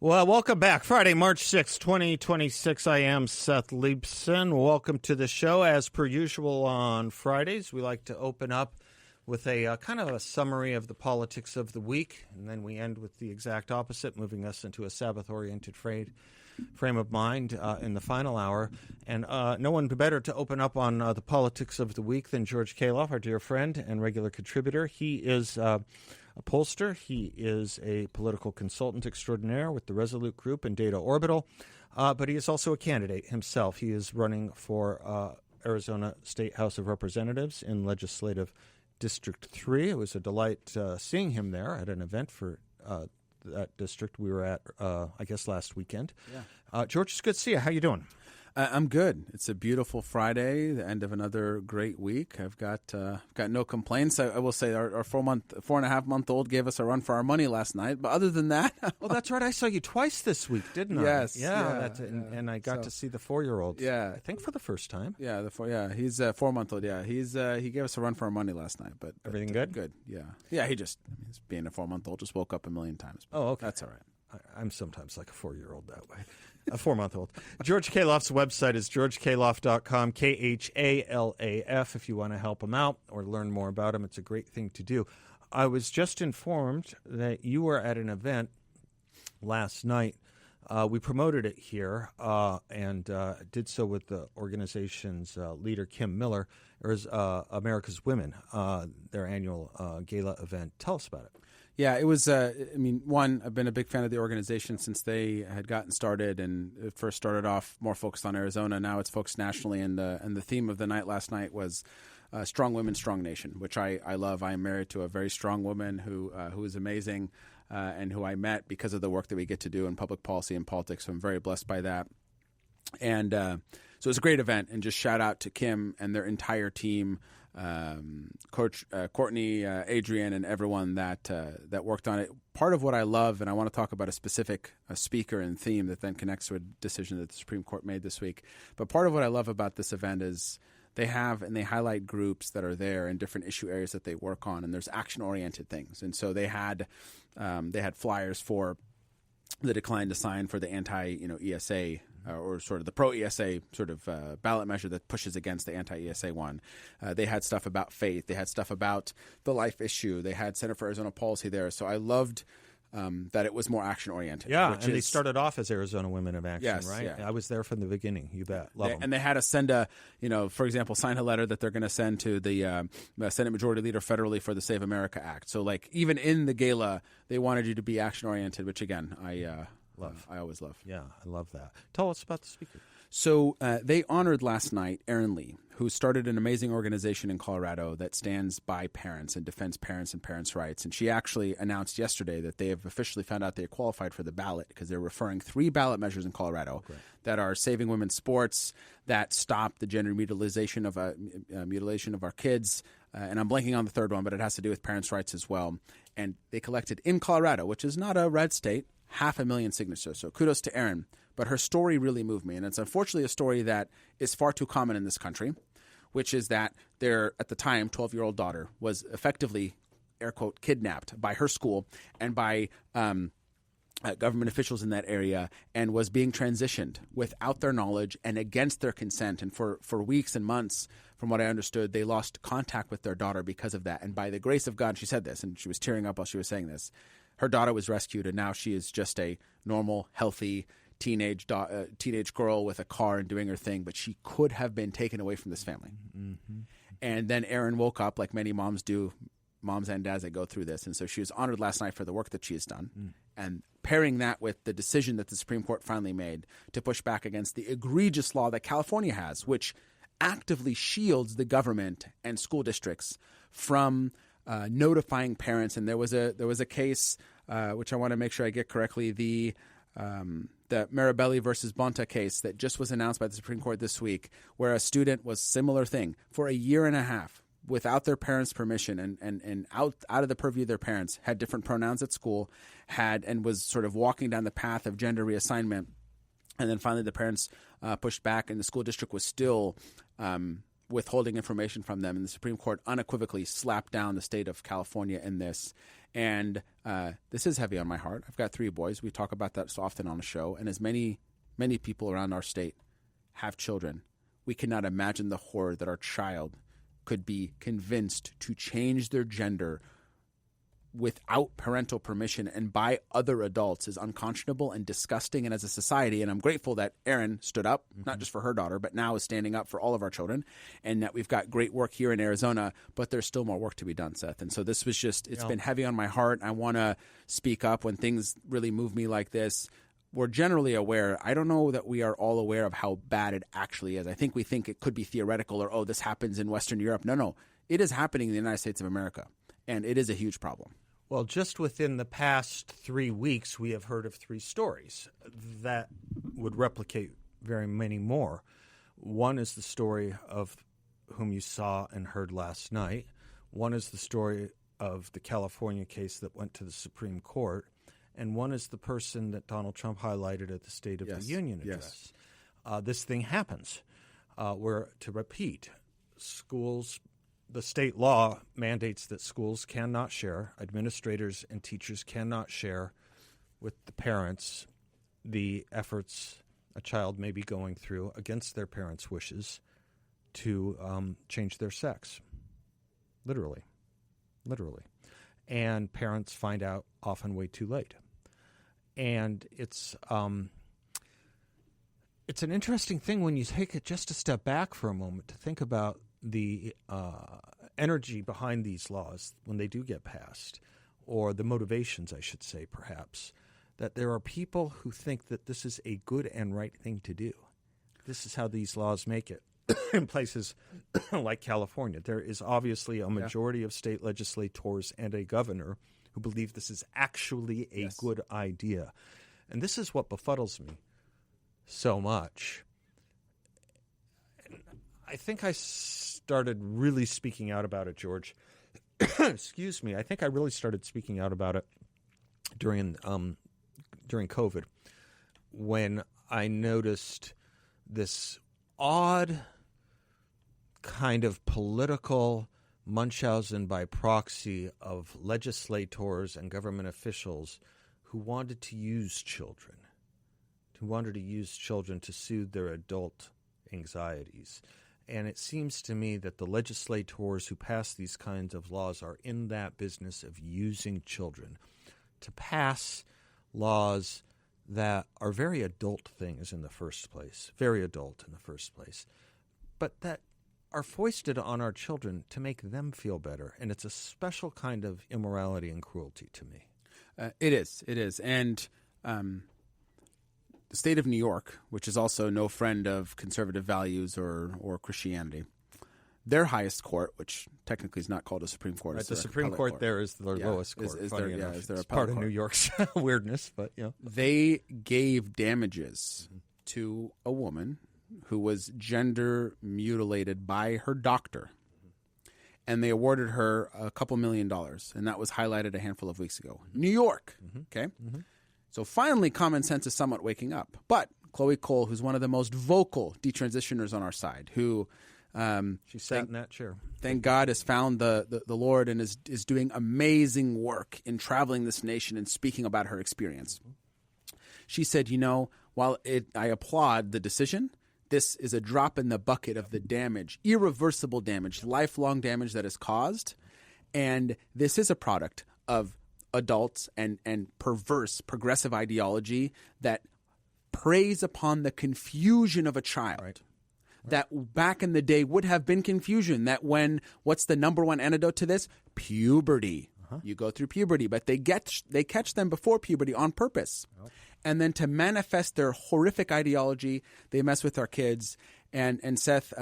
Well, welcome back. Friday, March 6, 2026. I am Seth Leibsohn. Welcome to the show. As per usual on Fridays, we like to open up with a kind of a summary of the politics of the week, and then we end with the exact opposite, moving us into a Sabbath-oriented frame of mind in the final hour. And no one better to open up on the politics of the week than George Khalaf, our dear friend and regular contributor. He is a pollster. He is a political consultant extraordinaire with the Resolute Group and Data Orbital, but he is also a candidate himself. He is running for Arizona State House of Representatives in Legislative District 3. It was a delight seeing him there at an event for that district we were at, I guess, last weekend. Yeah. George, it's good to see you. How you doing? I'm good. It's a beautiful Friday, the end of another great week. I've got no complaints. I will say our 4.5-month-old gave us a run for our money last night. But other than that, well, that's right. I saw you twice this week, didn't I? Yes. Yeah. And I got to see the 4-year-old. Yeah, I think for the first time. Yeah, he's a 4-month-old. Yeah, he gave us a run for our money last night. But everything good? Good. Yeah. He's being a 4-month-old. Just woke up a million times. Oh, okay. That's all right. I'm sometimes like a 4-year-old that way. A 4-month-old. George Khalaf's website is georgekhalaf.com, Khalaf, if you want to help him out or learn more about him. It's a great thing to do. I was just informed that you were at an event last night. We promoted it here and did so with the organization's leader, Kim Miller. It was America's Women, their annual gala event. Tell us about it. Yeah, it was, one, I've been a big fan of the organization since they had gotten started, and it first started off more focused on Arizona. Now it's focused nationally, and the theme of the night last night was Strong Women, Strong Nation, which I love. I am married to a very strong woman who is amazing and who I met because of the work that we get to do in public policy and politics, so I'm very blessed by that. And so it was a great event, and just shout out to Kim and their entire team, Coach Courtney, Adrian, and everyone that worked on it. Part of what I love, and I want to talk about a specific speaker and theme that then connects to a decision that the Supreme Court made this week. But part of what I love about this event is they highlight groups that are there in different issue areas that they work on, and there's action-oriented things. And so they had flyers for the decline to sign for the anti-ESA or sort of the pro-ESA sort of ballot measure that pushes against the anti-ESA one. They had stuff about faith. They had stuff about the life issue. They had Center for Arizona Policy there. So I loved that it was more action-oriented. Yeah, and they started off as Arizona Women of Action, yes, right? Yeah. I was there from the beginning. You bet. Love them. And they had to send for example, sign a letter that they're going to send to the Senate Majority Leader federally for the Save America Act. So, like, even in the gala, they wanted you to be action-oriented, which, again, I love. I always love. Yeah, I love that. Tell us about the speaker. So they honored last night Erin Lee, who started an amazing organization in Colorado that stands by parents and defends parents and parents' rights. And she actually announced yesterday that they have officially found out they qualified for the ballot because they're referring 3 ballot measures in Colorado that are saving women's sports, that stop the gender mutilation of our kids. And I'm blanking on the third one, but it has to do with parents' rights as well. And they collected in Colorado, which is not a red state, 500,000 signatures. So kudos to Erin. But her story really moved me. And it's unfortunately a story that is far too common in this country, which is that their, at the time, 12-year-old daughter was effectively, air quote, kidnapped by her school and by government officials in that area and was being transitioned without their knowledge and against their consent. And for weeks and months, from what I understood, they lost contact with their daughter because of that. And by the grace of God, she said this, and she was tearing up while she was saying this, her daughter was rescued, and now she is just a normal, healthy teenage girl with a car and doing her thing, but she could have been taken away from this family. Mm-hmm. And then Erin woke up like many moms do, moms and dads that go through this. And so she was honored last night for the work that she has done. Mm. And pairing that with the decision that the Supreme Court finally made to push back against the egregious law that California has, which actively shields the government and school districts from notifying parents. And there was a case, which I want to make sure I get correctly, the Marabelli versus Bonta case that just was announced by the Supreme Court this week, where a student was similar thing for a year and a half without their parents' permission and out of the purview of their parents, had different pronouns at school, and was sort of walking down the path of gender reassignment. And then finally the parents pushed back, and the school district was still withholding information from them. And the Supreme Court unequivocally slapped down the state of California in this. And this is heavy on my heart. I've got 3 boys. We talk about that so often on the show. And as many people around our state have children, we cannot imagine the horror that our child could be convinced to change their gender without parental permission and by other adults is unconscionable and disgusting. And as a society, and I'm grateful that Erin stood up, not just for her daughter, but now is standing up for all of our children, and that we've got great work here in Arizona, but there's still more work to be done, Seth. And so this was just, it's been heavy on my heart. I want to speak up when things really move me like this. We're generally aware. I don't know that we are all aware of how bad it actually is. I think we think it could be theoretical or, this happens in Western Europe. No. It is happening in the United States of America, and it is a huge problem. Well, just within the past 3 weeks, we have heard of 3 stories that would replicate very many more. One is the story of whom you saw and heard last night. One is the story of the California case that went to the Supreme Court. And one is the person that Donald Trump highlighted at the State of the Union address. This thing happens. To repeat, schools, the state law mandates that schools cannot share, administrators and teachers cannot share with the parents the efforts a child may be going through against their parents' wishes to change their sex. Literally. And parents find out often way too late. And it's an interesting thing when you take it just a step back for a moment to think about the energy behind these laws when they do get passed, or the motivations, I should say, perhaps, that there are people who think that this is a good and right thing to do. This is how these laws make it. In places like California, there is obviously a majority of state legislators and a governor who believe this is actually a good idea. And this is what befuddles me so much. I think I started really speaking out about it, George. Excuse me. I think I really started speaking out about it during COVID, when I noticed this odd kind of political Munchausen by proxy of legislators and government officials who wanted to use children, to soothe their adult anxieties. And it seems to me that the legislators who pass these kinds of laws are in that business of using children to pass laws that are very adult things in the first place, but that are foisted on our children to make them feel better. And it's a special kind of immorality and cruelty to me. It is. And the state of New York, which is also no friend of conservative values or Christianity, their highest court, which technically is not called a Supreme Court. Right, the Supreme Court there is the lowest court. Is there it's part of New York's weirdness, but they gave damages to a woman who was gender mutilated by her doctor, and they awarded her a couple $1 million, and that was highlighted a handful of weeks ago. New York, okay? So finally common sense is somewhat waking up. But Chloe Cole, who's one of the most vocal detransitioners on our side, who she sat in that chair. Thank God has found the Lord and is doing amazing work in traveling this nation and speaking about her experience. She said, while I applaud the decision, this is a drop in the bucket of the damage, irreversible damage, lifelong damage that is caused. And this is a product of adults and perverse progressive ideology that preys upon the confusion of a child. Right. That back in the day would have been confusion. That what's the number one antidote to this? Puberty. You go through puberty, but they catch them before puberty on purpose. And then to manifest their horrific ideology, they mess with our kids. And Seth,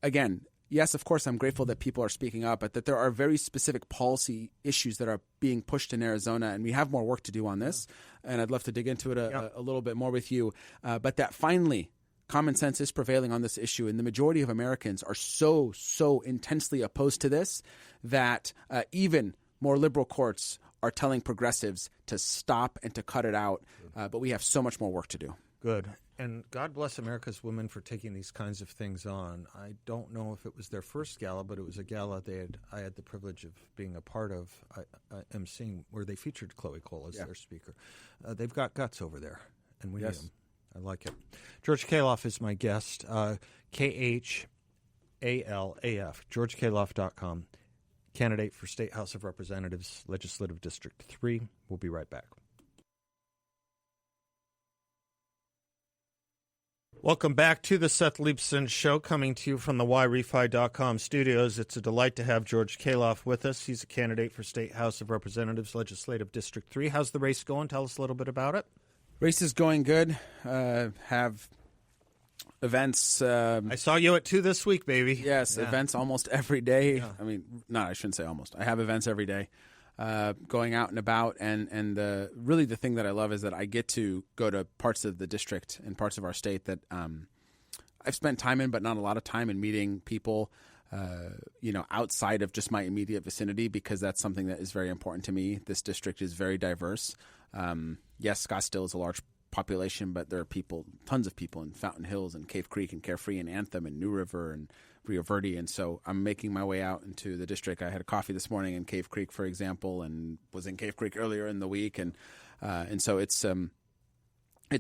again, yes, of course, I'm grateful that people are speaking up, but that there are very specific policy issues that are being pushed in Arizona, and we have more work to do on this. And I'd love to dig into it a little bit more with you. But that finally, common sense is prevailing on this issue, and the majority of Americans are so intensely opposed to this that even more liberal courts are telling progressives to stop and to cut it out. But we have so much more work to do. Good. And God bless America's women for taking these kinds of things on. I don't know if it was their first gala, but it was a gala I had the privilege of being a part of, emceeing, where they featured Chloe Cole as their speaker. They've got guts over there, and we need them. I like it. George Khalaf is my guest, KHALAF, GeorgeKhalaf.com, candidate for State House of Representatives, Legislative District 3. We'll be right back. Welcome back to the Seth Leibsohn Show, coming to you from the YRefi.com studios. It's a delight to have George Khalaf with us. He's a candidate for State House of Representatives, Legislative District 3. How's the race going? Tell us a little bit about it. Race is going good. Have events. I saw you at 2 this week, baby. Yes, events almost every day. Yeah. I mean, no, I shouldn't say almost. I have events every day. Going out and about, and really the thing that I love is that I get to go to parts of the district and parts of our state that I've spent time in, but not a lot of time in meeting people, outside of just my immediate vicinity, because that's something that is very important to me. This district is very diverse. Yes, Scottsdale is a large population, but there are tons of people in Fountain Hills and Cave Creek and Carefree and Anthem and New River and Rio Verde, and so I'm making my way out into the district. I had a coffee this morning in Cave Creek, for example, and was in Cave Creek earlier in the week, and so it's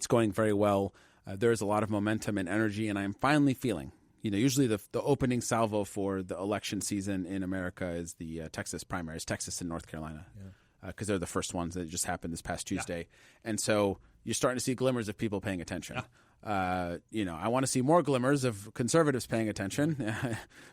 going very well. There's a lot of momentum and energy, and I'm finally feeling. Usually the opening salvo for the election season in America is the Texas primaries, Texas and North Carolina, because they're the first ones that just happened this past Tuesday, and so you're starting to see glimmers of people paying attention. Yeah. I want to see more glimmers of conservatives paying attention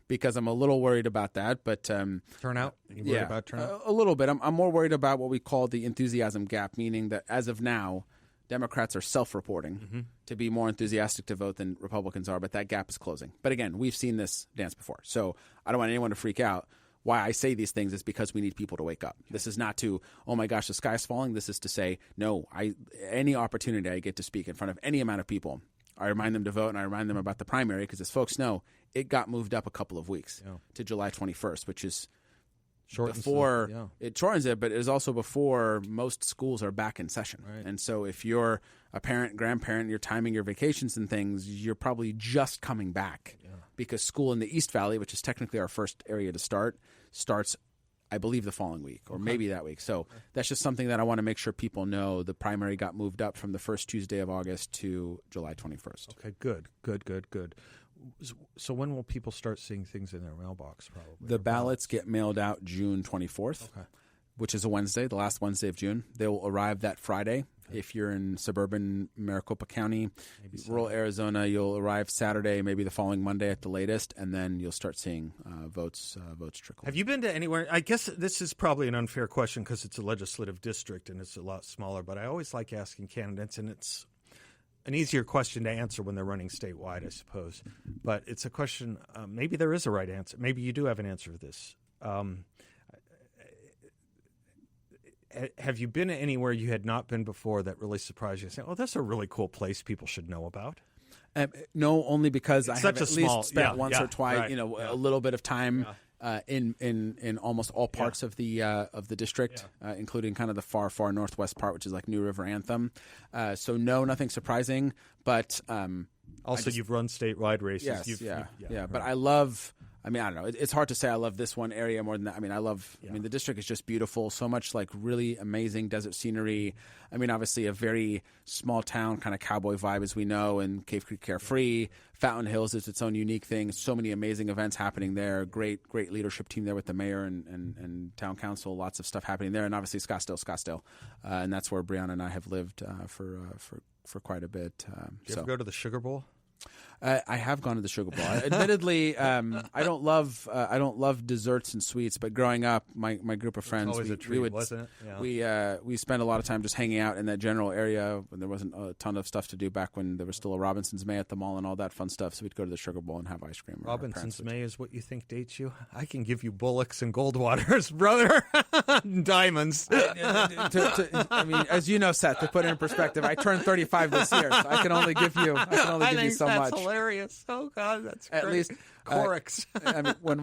because I'm a little worried about that. But turnout? Are you worried about turnout? A little bit. I'm more worried about what we call the enthusiasm gap, meaning that as of now, Democrats are self-reporting to be more enthusiastic to vote than Republicans are, but that gap is closing. But again, we've seen this dance before, so I don't want anyone to freak out. Why I say these things is because we need people to wake up. This is not to, oh my gosh, the sky's falling. This is to say, no, any opportunity I get to speak in front of any amount of people, I remind them to vote, and I remind them about the primary, because as folks know, it got moved up a couple of weeks to July 21st, which is before it shortens it, but it is also before most schools are back in session. Right. And so if you're a parent, grandparent, you're timing your vacations and things, you're probably just coming back because school in the East Valley, which is technically our first area to start, starts, I believe, the following week or maybe that week. So that's just something that I want to make sure people know. The primary got moved up from the first Tuesday of August to July 21st. Okay, good. So when will people start seeing things in their mailbox, probably? The ballots get mailed out June 24th, which is a Wednesday, the last Wednesday of June. They will arrive that Friday. Okay. If you're in suburban Maricopa County, rural Arizona, you'll arrive Saturday, maybe the following Monday at the latest, and then you'll start seeing votes trickle. Have you been to anywhere? I guess this is probably an unfair question because it's a legislative district and it's a lot smaller, but I always like asking candidates, and it's an easier question to answer when they're running statewide, I suppose. But it's a question, maybe there is a right answer. Maybe you do have an answer to this. Have you been anywhere you had not been before that really surprised you? Saying, "Oh, that's a really cool place people should know about." No, only because I have at least spent once or twice, a little bit of time in almost all parts of the district, including kind of the far northwest part, which is like New River, Anthem. So no, nothing surprising. But also, you've run statewide races. Yes, But I love. I mean, I don't know. It's hard to say I love this one area more than that. I mean, the district is just beautiful. So much like really amazing desert scenery. I mean, obviously a very small town kind of cowboy vibe, as we know, and Cave Creek Carefree. Fountain Hills is its own unique thing. So many amazing events happening there. Great leadership team there with the mayor and town council. Lots of stuff happening there. And obviously Scottsdale. And that's where Brianna and I have lived for quite a bit. Did you ever go to the Sugar Bowl? I have gone to the Sugar Bowl. Admittedly, I don't love desserts and sweets. But growing up, my group of friends, always a treat, wasn't it? Yeah. We spent a lot of time just hanging out in that general area when there wasn't a ton of stuff to do back when there was still a Robinson's May at the mall and all that fun stuff. So we'd go to the Sugar Bowl and have ice cream. Robinson's May is what you think dates you? I can give you Bullocks and Goldwaters, brother. Diamonds. I mean, as you know, Seth, to put it in perspective, I turned 35 this year, so I can only give you some much. That's hilarious. Oh God, that's At great. least Corix. I mean, when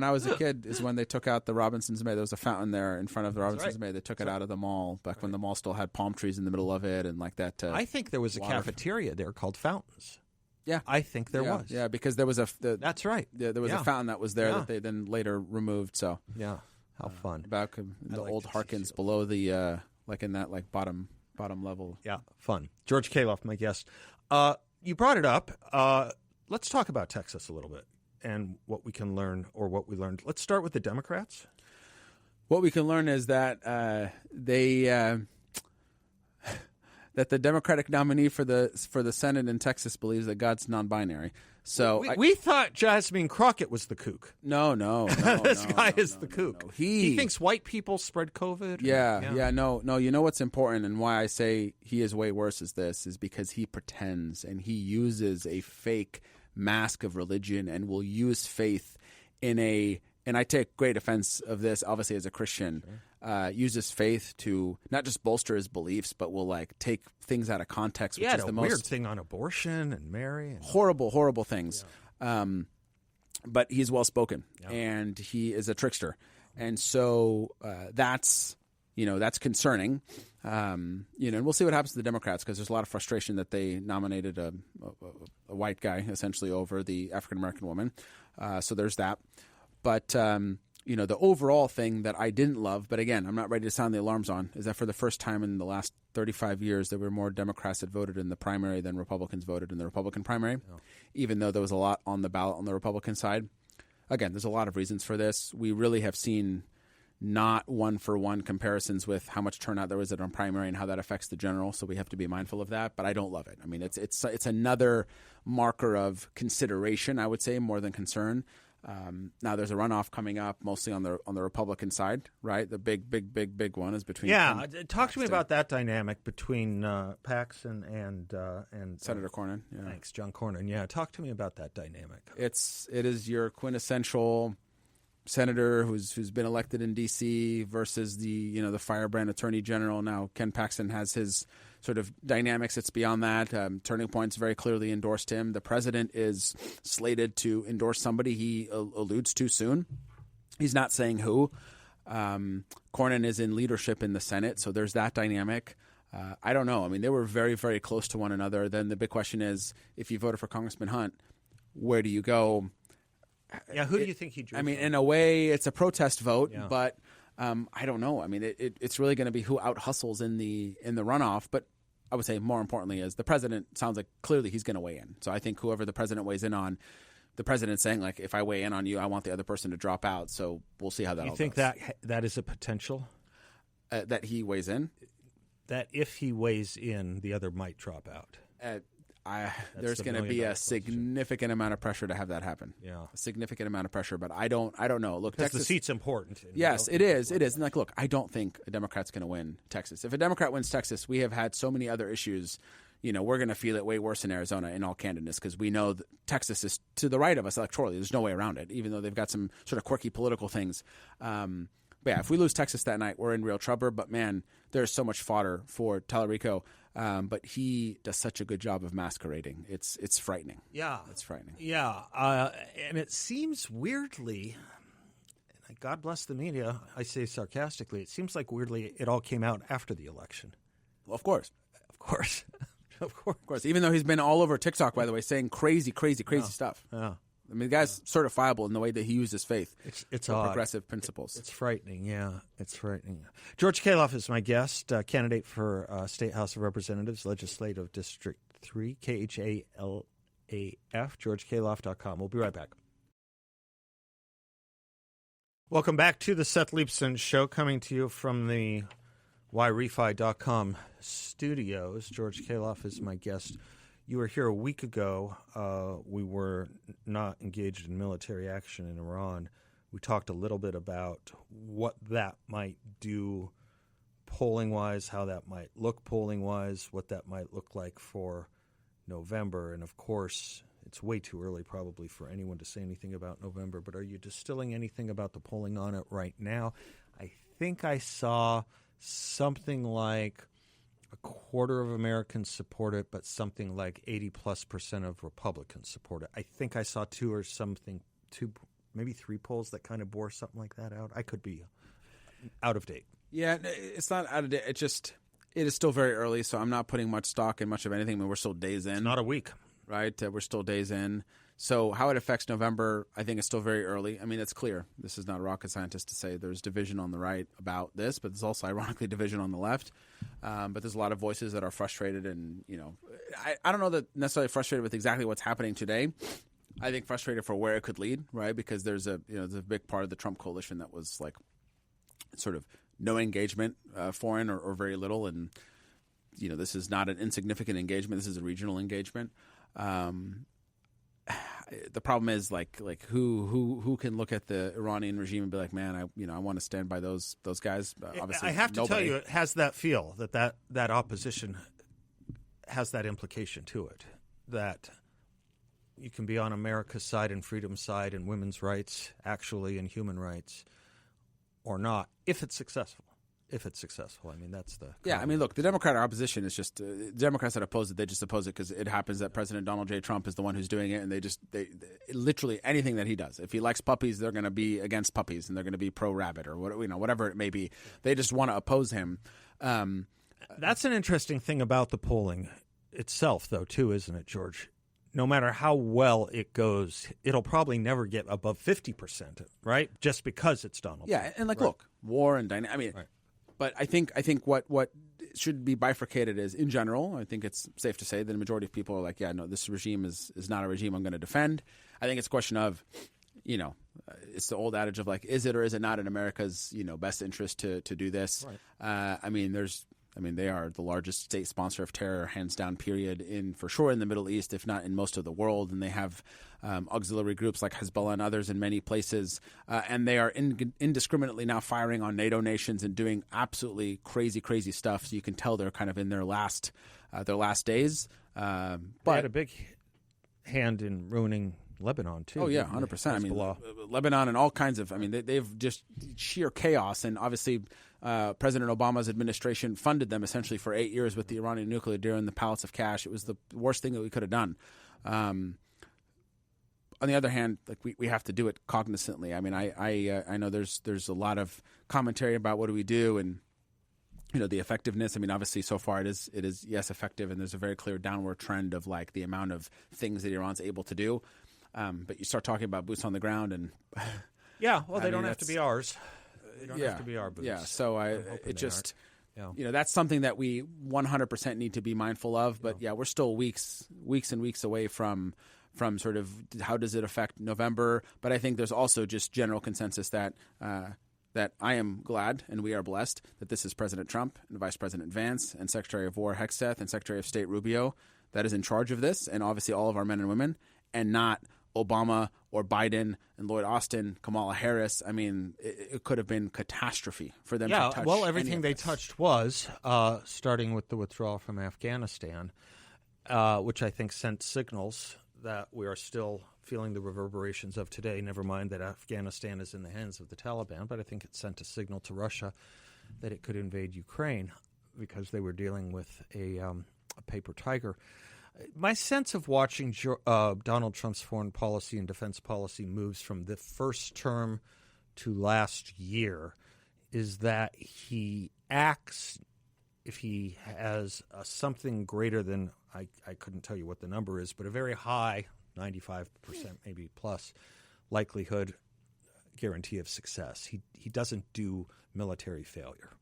I was a kid is when they took out the Robinson's May. There was a fountain there in front of the Robinson's May. They took it out of the mall back when the mall still had palm trees in the middle of it and like that. I think there was a cafeteria there called Fountains. Yeah, I think there was. Yeah, because there was that's right. There was a fountain that was there that they then later removed. So yeah, how fun. Back in the old Harkins below the like in that like bottom level. Yeah, fun. George Khalaf, my guest. You brought it up. Let's talk about Texas a little bit and what we can learn or what we learned. Let's start with the Democrats. What we can learn is that that the Democratic nominee for the Senate in Texas believes that God's non-binary. So we thought Jasmine Crockett was the kook. No. This guy is the kook. No. He thinks white people spread COVID. No. You know what's important and why I say he is way worse is because he pretends and he uses a fake mask of religion and will use faith in a. And I take great offense of this, obviously, as a Christian. Sure. Uses faith to not just bolster his beliefs, but will like take things out of context, which is the most weird thing on abortion and Mary, and horrible things. Yeah. But he's well spoken, and he is a trickster, and so that's concerning. And we'll see what happens to the Democrats because there's a lot of frustration that they nominated a white guy essentially over the African American woman. So there's that. But, the overall thing that I didn't love, but again, I'm not ready to sound the alarms on, is that for the first time in the last 35 years, there were more Democrats that voted in the primary than Republicans voted in the Republican primary, even though there was a lot on the ballot on the Republican side. Again, there's a lot of reasons for this. We really have seen not one-for-one comparisons with how much turnout there was at a primary and how that affects the general, so we have to be mindful of that, but I don't love it. I mean, it's another marker of consideration, I would say, more than concern. Now there's a runoff coming up, mostly on the Republican side, right? The big one is between. Yeah, talk to me about that dynamic between Paxson and Senator Cornyn. Yeah. Thanks, John Cornyn. Yeah, talk to me about that dynamic. It is your quintessential senator who's been elected in D.C. versus the firebrand attorney general. Now Ken Paxton has his sort of dynamics. It's beyond that. Turning Point's very clearly endorsed him. The president is slated to endorse somebody he alludes to soon. He's not saying who. Cornyn is in leadership in the Senate, so there's that dynamic. I don't know. I mean, they were very, very close to one another. Then the big question is, if you voted for Congressman Hunt, where do you go? Yeah, who do you think he drew? I mean, in a way, it's a protest vote, but I don't know. I mean, it's really going to be who out hustles in the runoff. But I would say more importantly is the president sounds like clearly he's going to weigh in. So I think whoever the president weighs in on, the president's saying like, if I weigh in on you, I want the other person to drop out. So we'll see how that. You think goes. that is a potential that he weighs in? That if he weighs in, the other might drop out. There's going to be a significant amount of pressure to have that happen. Yeah, a significant amount of pressure. But I don't know. Look, Texas, the seat's important. Yes, it is. It is. And look, I don't think a Democrat's going to win Texas. If a Democrat wins Texas, we have had so many other issues. We're going to feel it way worse in Arizona in all candidness because we know that Texas is to the right of us electorally. There's no way around it, even though they've got some sort of quirky political things. But yeah, if we lose Texas that night, we're in real trouble. But man, there's so much fodder for Tallarico. But he does such a good job of masquerading. It's frightening. Yeah. It's frightening. Yeah. And it seems weirdly, and God bless the media, I say sarcastically, it seems like weirdly it all came out after the election. Well, of course. Of course. Even though he's been all over TikTok, by the way, saying crazy stuff. Yeah. I mean, the guy's certifiable in the way that he uses faith. It's for odd. Progressive principles. It's frightening, yeah. It's frightening. George Khalaf is my guest, candidate for State House of Representatives, Legislative District 3, KHALAF, GeorgeKhalaf.com. We'll be right back. Welcome back to the Seth Leibsohn Show, coming to you from the YRefi.com studios. George Khalaf is my guest. You were here a week ago. We were not engaged in military action in Iran. We talked a little bit about what that might do polling-wise, how that might look polling-wise, what that might look like for November. And, of course, it's way too early probably for anyone to say anything about November, but are you distilling anything about the polling on it right now? I think I saw something like a quarter of Americans support it, but something like 80+% of Republicans support it. I think I saw two, maybe three polls that kind of bore something like that out. I could be out of date. Yeah, it's not out of date. It is still very early, so I'm not putting much stock in much of anything. I mean, we're still days in. It's not a week. Right? We're still days in. So how it affects November, I think it's still very early. I mean, it's clear. This is not a rocket scientist to say there's division on the right about this, but there's also ironically division on the left. But there's a lot of voices that are frustrated, and I don't know that necessarily frustrated with exactly what's happening today. I think frustrated for where it could lead, right? Because there's a big part of the Trump coalition that was like sort of no engagement, foreign or very little, and this is not an insignificant engagement. This is a regional engagement. The problem is like who can look at the Iranian regime and be like, man, I want to stand by those guys. Obviously, I have to tell you, it has that feel that opposition has that implication to it, that you can be on America's side and freedom's side and women's rights, actually, and human rights, or not, if it's successful. If it's successful, I mean, that's the... Yeah, I mean, look, the Democratic opposition is just... Democrats that oppose it, they just oppose it because it happens that President Donald J. Trump is the one who's doing it, and they literally anything that he does. If he likes puppies, they're going to be against puppies, and they're going to be pro-rabbit or whatever it may be. They just want to oppose him. That's an interesting thing about the polling itself, though, too, isn't it, George? No matter how well it goes, it'll probably never get above 50%, right? Just because it's Donald Trump. Yeah, and right. Look, war and dynamic... I mean... Right. But I think what should be bifurcated is, in general, I think it's safe to say that the majority of people are like, yeah, no, this regime is not a regime I'm going to defend. I think it's a question of, it's the old adage of like, is it or is it not in America's, best interest to do this? Right. They are the largest state sponsor of terror, hands down, period, for sure in the Middle East, if not in most of the world. And they have auxiliary groups like Hezbollah and others in many places. And they are indiscriminately now firing on NATO nations and doing absolutely crazy, crazy stuff. So you can tell they're kind of in their last days. But they had a big hand in ruining Lebanon, too. Oh, yeah, 100%. I mean, Lebanon and all kinds of – I mean, they've just sheer chaos. And obviously President Obama's administration funded them essentially for 8 years with the Iranian nuclear deal and the pallets of cash. It was the worst thing that we could have done. On the other hand, like we have to do it cognizantly. I mean, I know there's a lot of commentary about what do we do and the effectiveness. I mean, obviously so far it is yes effective, and there's a very clear downward trend of like the amount of things that Iran's able to do. But you start talking about boots on the ground, and yeah, well, they don't have to be ours. They don't have to be our boots. Yeah, so that's something that we 100% need to be mindful of. But we're still weeks and weeks away from sort of how does it affect November. But I think there's also just general consensus that I am glad and we are blessed that this is President Trump and Vice President Vance and Secretary of War Seth and Secretary of State Rubio that is in charge of this, and obviously all of our men and women, and not Obama or Biden and Lloyd Austin, Kamala Harris. I mean, it could have been catastrophe for them to touch. Well, everything they touched was, starting with the withdrawal from Afghanistan, which I think sent signals that we are still feeling the reverberations of today. Never mind that Afghanistan is in the hands of the Taliban, but I think it sent a signal to Russia that it could invade Ukraine because they were dealing with a paper tiger. My sense of watching Donald Trump's foreign policy and defense policy moves from the first term to last year is that he acts, if he has something greater than, I couldn't tell you what the number is, but a very high, 95% maybe plus likelihood, guarantee of success. He doesn't do military failure.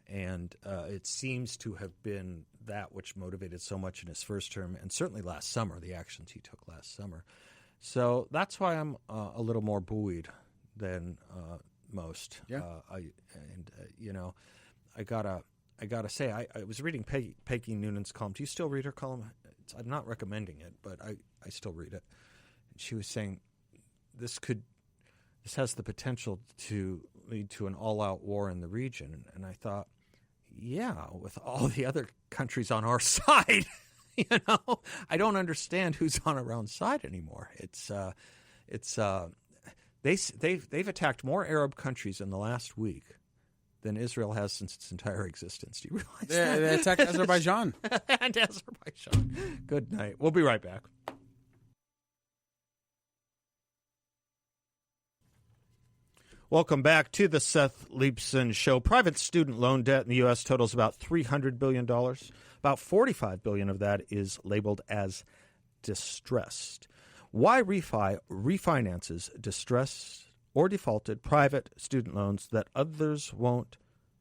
And it seems to have been that which motivated so much in his first term, and certainly last summer, the actions he took last summer. So that's why I'm a little more buoyed than most. Yeah. I gotta say, I was reading Peggy Noonan's column. Do you still read her column? I'm not recommending it, but I still read it. She was saying this has the potential to lead to an all-out war in the region, and I thought, yeah, with all the other countries on our side, I don't understand who's on our own side anymore. They've attacked more Arab countries in the last week than Israel has since its entire existence. Do you realize They that? attacked Azerbaijan. And Azerbaijan. Good night. We'll be right back. Welcome back to the Seth Leibsohn Show. Private student loan debt in the U.S. totals about $300 billion. About $45 billion of that is labeled as distressed. Why Refi refinances distressed or defaulted private student loans that others won't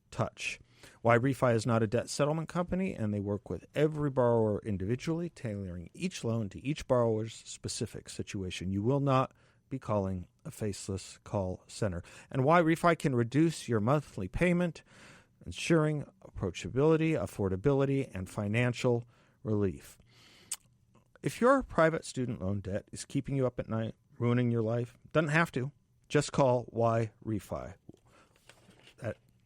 touch. Why Refi is not a debt settlement company, and they work with every borrower individually, tailoring each loan to each borrower's specific situation. You will not be calling a faceless call center. And why Refi can reduce your monthly payment, ensuring approachability, affordability, and financial relief. If your private student loan debt is keeping you up at night, ruining your life, doesn't have to. Just call Why Refi.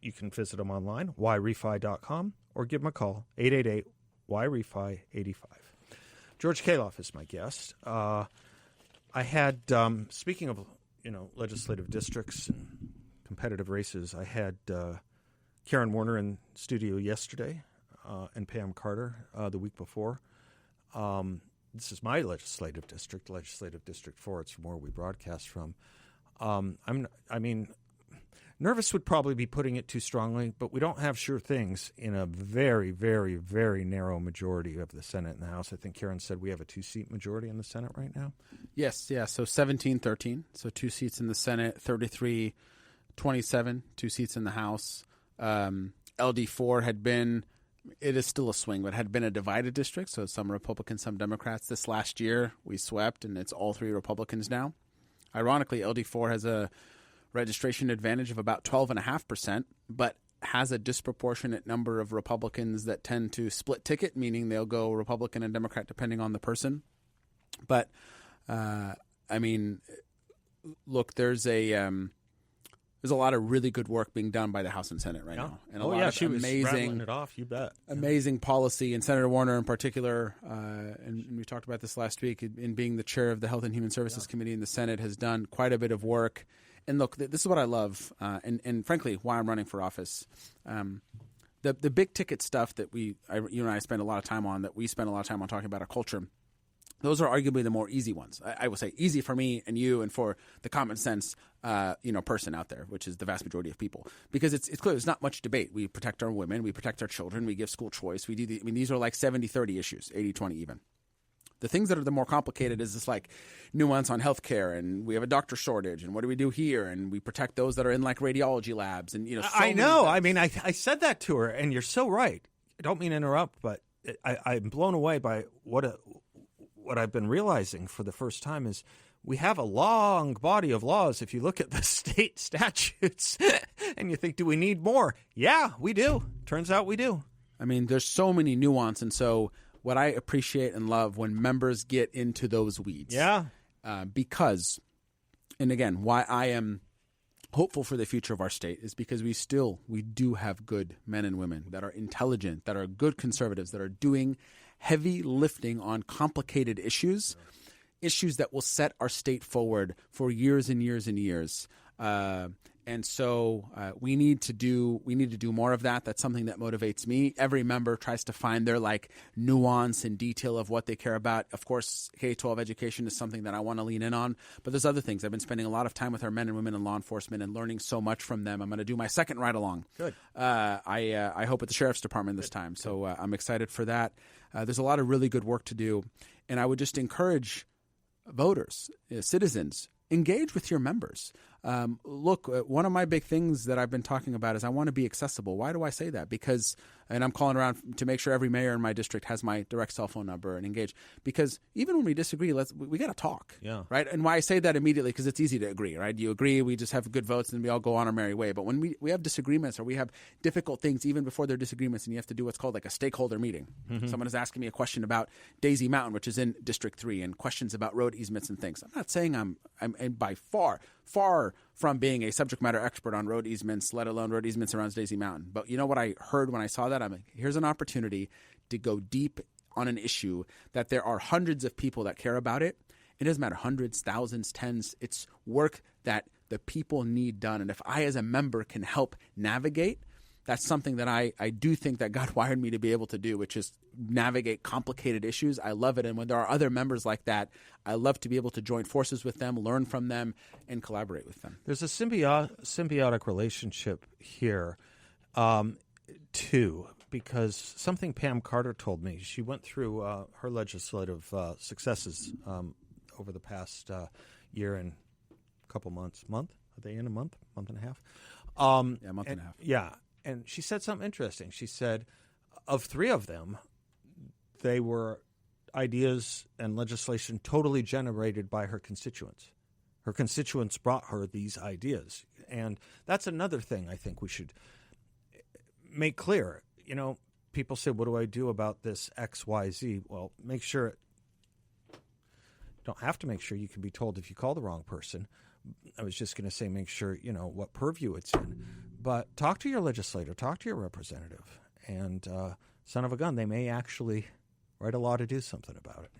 You can visit them online, whyrefi.com, or give them a call, 888-WHY-REFI-85. George Khalaf is my guest. I had, speaking of, legislative districts and competitive races, I had Karen Warner in studio yesterday and Pam Carter the week before. This is my legislative district, Legislative District 4. It's from where we broadcast from. Nervous would probably be putting it too strongly, but we don't have sure things in a very, very, very narrow majority of the Senate and the House. I think Karen said we have a 2-seat majority in the Senate right now. Yes, yeah. So 17-13. So 2 seats in the Senate, 33-27, 2 seats in the House. LD4 had been, it is still a swing, but had been a divided district. So some Republicans, some Democrats. This last year we swept, and it's all 3 Republicans now. Ironically, LD4 has a registration advantage of about 12.5%, but has a disproportionate number of Republicans that tend to split ticket, meaning they'll go Republican and Democrat depending on the person. But, look, there's a lot of really good work being done by the House and Senate right now. And a lot of she was rattling it off, you bet. Amazing policy, and Senator Warner in particular, and we talked about this last week, in being the chair of the Health and Human Services Committee in the Senate, has done quite a bit of work. And look, this is what I love, and frankly, why I'm running for office. The big ticket stuff that you and I spend a lot of time on, that we spend a lot of time on talking about our culture, those are arguably the more easy ones. I would say easy for me and you and for the common sense person out there, which is the vast majority of people. Because it's clear there's not much debate. We protect our women. We protect our children. We give school choice. These are like 70-30 issues, 80-20 even. The things that are the more complicated is this like nuance on healthcare, and we have a doctor shortage, and what do we do here? And we protect those that are in like radiology labs, and I know. I said that to her, and you're so right. I don't mean to interrupt, but I'm blown away by what I've been realizing for the first time is we have a long body of laws. If you look at the state statutes, and you think, do we need more? Yeah, we do. Turns out we do. I mean, there's so many nuance, and so what I appreciate and love when members get into those weeds. Yeah. Because, and again, why I am hopeful for the future of our state is because we do have good men and women that are intelligent, that are good conservatives, that are doing heavy lifting on complicated issues that will set our state forward for years and years and years. And so we need to do more of that. That's something that motivates me. Every member tries to find their like nuance and detail of what they care about. Of course, K-12 education is something that I want to lean in on. But there's other things. I've been spending a lot of time with our men and women in law enforcement and learning so much from them. I'm going to do my second ride along. Good. I hope at the Sheriff's Department this time. So I'm excited for that. There's a lot of really good work to do. And I would just encourage voters, citizens, engage with your members. Look, one of my big things that I've been talking about is I want to be accessible. Why do I say that? Because, and I'm calling around to make sure every mayor in my district has my direct cell phone number and engage. Because even when we disagree, we got to talk. Yeah. Right? And why I say that immediately, because it's easy to agree, right? You agree, we just have good votes, and we all go on our merry way. But when we have disagreements, or we have difficult things even before they're disagreements, and you have to do what's called like a stakeholder meeting. Mm-hmm. Someone is asking me a question about Daisy Mountain, which is in District 3, and questions about road easements and things. I'm not saying I'm by far from being a subject matter expert on road easements, let alone road easements around Daisy Mountain. But you know what I heard when I saw that? I'm like, here's an opportunity to go deep on an issue that there are hundreds of people that care about it. It doesn't matter, hundreds, thousands, tens. It's work that the people need done. And if I as a member can help navigate that's something that I do think that God wired me to be able to do, which is navigate complicated issues. I love it. And when there are other members like that, I love to be able to join forces with them, learn from them, and collaborate with them. There's a symbiotic relationship here, too, because something Pam Carter told me. She went through her legislative successes over the past year and a couple months. Month? Are they in a month? Month and a half? A month and a half. Yeah. And she said something interesting. She said of 3 of them, they were ideas and legislation totally generated by her constituents. Her constituents brought her these ideas. And that's another thing I think we should make clear. You know, people say, what do I do about this X, Y, Z? Well, make sure don't have to make sure. You can be told if you call the wrong person. I was just going to say make sure, you know, what purview it's in. But talk to your legislator, talk to your representative. And son of a gun, they may actually write a law to do something about it.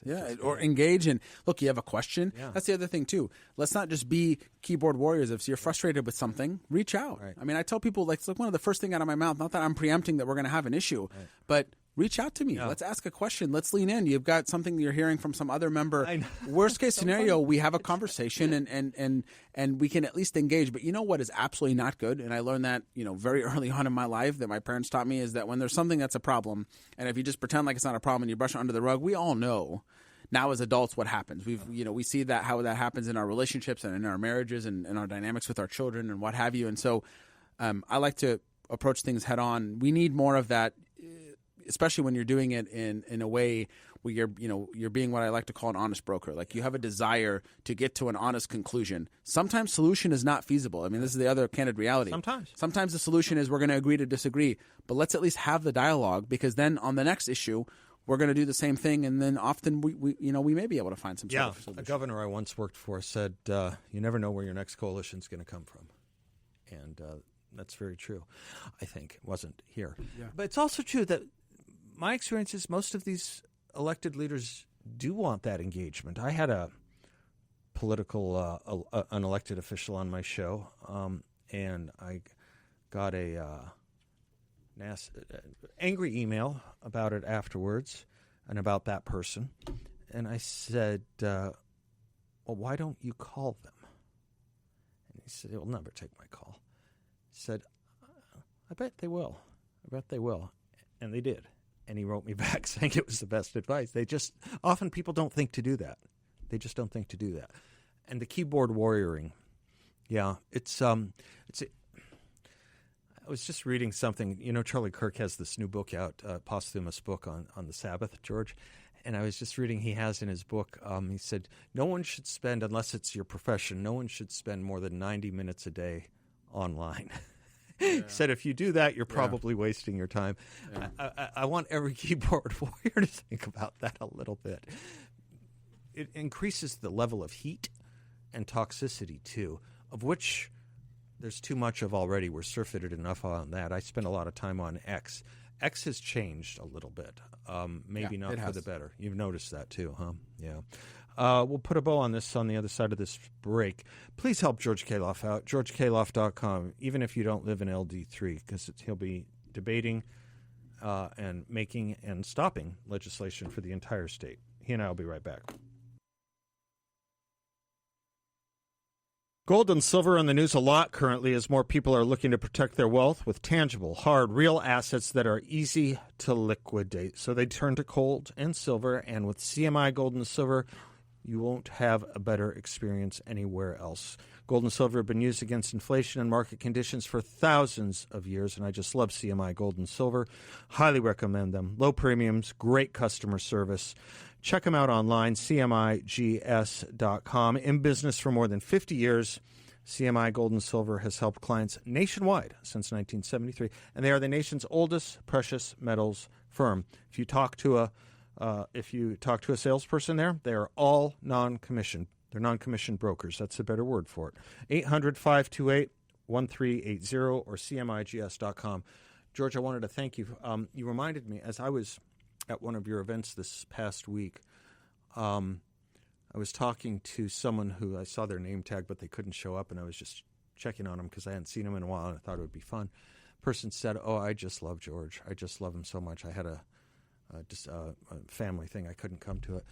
Yeah, or engage and look. You have a question. Yeah. That's the other thing too. Let's not just be keyboard warriors. If you're frustrated with something, reach out. Right. I mean, I tell people like one of the first thing out of my mouth. Not that I'm preempting that we're going to have an issue, but reach out to me. Yeah. Let's ask a question. Let's lean in. You've got something you're hearing from some other member. Worst case scenario, we have a conversation and we can at least engage. But you know what is absolutely not good? And I learned that, you know, very early on in my life that my parents taught me is that when there's something that's a problem, and if you just pretend like it's not a problem and you brush it under the rug, we all know now as adults what happens. We see that how that happens in our relationships and in our marriages and in our dynamics with our children and what have you. And so I like to approach things head on. We need more of that, especially when you're doing it in a way where you're being what I like to call an honest broker. Like you have a desire to get to an honest conclusion. Sometimes solution is not feasible. I mean, this is the other candid reality. Sometimes the solution is we're going to agree to disagree, but let's at least have the dialogue, because then on the next issue, we're going to do the same thing, and then often we may be able to find some sort of solution. A governor I once worked for said, you never know where your next coalition is going to come from. And that's very true, I think. It wasn't here. Yeah. But it's also true that my experience is most of these elected leaders do want that engagement. I had a political, an elected official on my show, and I got a angry email about it afterwards and about that person. And I said, well, why don't you call them? And he said, they'll never take my call. He said, I bet they will. And they did. And he wrote me back saying it was the best advice. Often people don't think to do that. They just don't think to do that. And the keyboard warrioring, it's I was just reading something. You know, Charlie Kirk has this new book out, posthumous book on the Sabbath, George. And I was just reading, he has in his book, he said, no one should spend, unless it's your profession, no one should spend more than 90 minutes a day online. Yeah. He said, if you do that, you're probably wasting your time. Yeah. I want every keyboard warrior to think about that a little bit. It increases the level of heat and toxicity, too, of which there's too much of already. We're surfeited enough on that. I spend a lot of time on X. X has changed a little bit, maybe not for the better. You've noticed that, too, huh? Yeah. We'll put a bow on this on the other side of this break. Please help George Khalaf out, georgekhalaf.com, even if you don't live in LD3, because he'll be debating and making and stopping legislation for the entire state. He and I will be right back. Gold and silver in the news a lot currently as more people are looking to protect their wealth with tangible, hard, real assets that are easy to liquidate. So they turn to gold and silver, and with CMI Gold and Silver, you won't have a better experience anywhere else. Gold and silver have been used against inflation and market conditions for thousands of years, and I just love CMI Gold and Silver. Highly recommend them. Low premiums, great customer service. Check them out online, cmigs.com. In business for more than 50 years, CMI Gold and Silver has helped clients nationwide since 1973, and they are the nation's oldest precious metals firm. If you talk to a salesperson there, they are all non-commissioned. They're non-commissioned brokers. That's a better word for it. 800-528-1380 or cmigs.com. George, I wanted to thank you. You reminded me, as I was at one of your events this past week, I was talking to someone who I saw their name tag, but they couldn't show up, and I was just checking on them because I hadn't seen them in a while, and I thought it would be fun. person said, "Oh, I just love George. I just love him so much. I had a family thing. I couldn't come to it."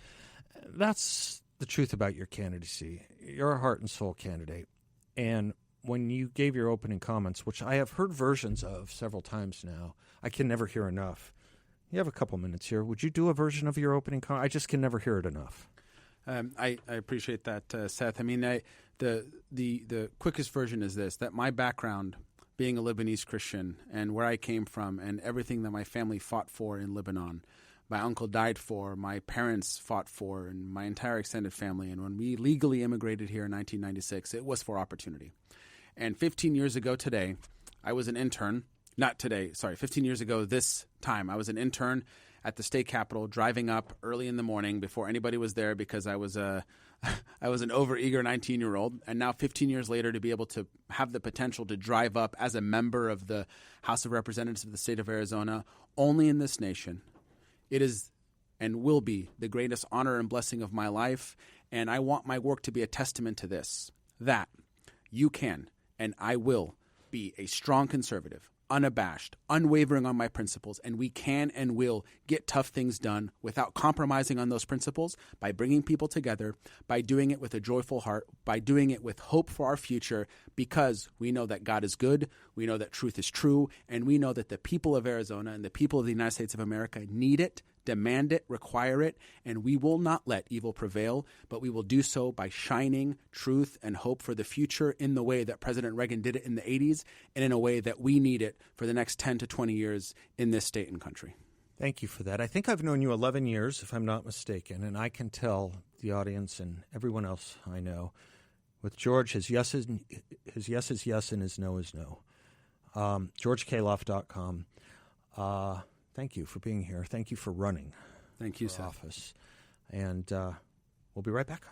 That's the truth about your candidacy. You're a heart and soul candidate. And when you gave your opening comments, which I have heard versions of several times now, I can never hear enough. You have a couple minutes here. Would you do a version of your opening comment? I just can never hear it enough. I appreciate that, Seth. I mean, the quickest version is this, that my background, being a Lebanese Christian and where I came from and everything that my family fought for in Lebanon, my uncle died for, my parents fought for, and my entire extended family. And when we legally immigrated here in 1996, it was for opportunity. And 15 years ago today, I was an intern. Not today, sorry, 15 years ago this time, I was an intern at the state capitol, driving up early in the morning before anybody was there because I was an overeager 19-year-old. And now 15 years later, to be able to have the potential to drive up as a member of the House of Representatives of the state of Arizona, only in this nation, it is and will be the greatest honor and blessing of my life. And I want my work to be a testament to this, that you can and I will be a strong conservative, unabashed, unwavering on my principles, and we can and will get tough things done without compromising on those principles, by bringing people together, by doing it with a joyful heart, by doing it with hope for our future, because we know that God is good, we know that truth is true, and we know that the people of Arizona and the people of the United States of America need it, demand it, require it, and we will not let evil prevail, but we will do so by shining truth and hope for the future in the way that President Reagan did it in the 80s and in a way that we need it for the next 10 to 20 years in this state and country. Thank you for that. I think I've known you 11 years, if I'm not mistaken, and I can tell the audience and everyone else I know, with George, his yes is yes and his no is no. GeorgeKhalaf.com. Thank you for being here. Thank you for running. Thank you, for Seth. office. And we'll be right back.